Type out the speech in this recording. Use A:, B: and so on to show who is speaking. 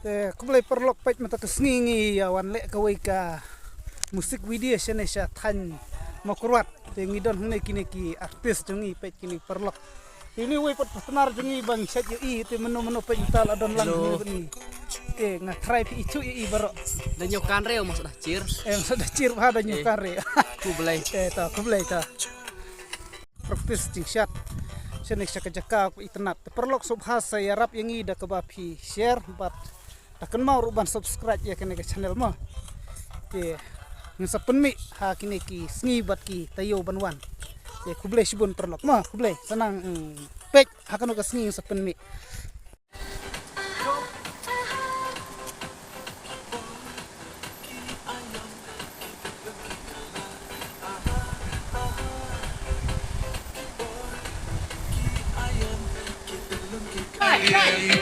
A: Kumulay perlok pait mata kesngingi awan lek kawai ka musik video sene sya tan makurwat te ngidon hne kini ki artis jungi pait kini perlok ini wei pot patnar jungi bang set yo I te meno pait tal adon lang ni ke ngatrai pi icu I baro
B: dan nyokan reo mas dah cir
A: sudah cir pada nyukare
B: ku belai
A: kumulay ta artis jing syat sene sya kajaka itnat perlok subhas saya rap yang ida ke bapi share bat takkan mau ruban subscribe ya kene ke channel mo ke ngesapen mi ha kini ki sngi bat ki tayo banwan ke kublai sibun perlok mo kublai senang pek hakan ke sngi ngesapen mi
C: Yeah.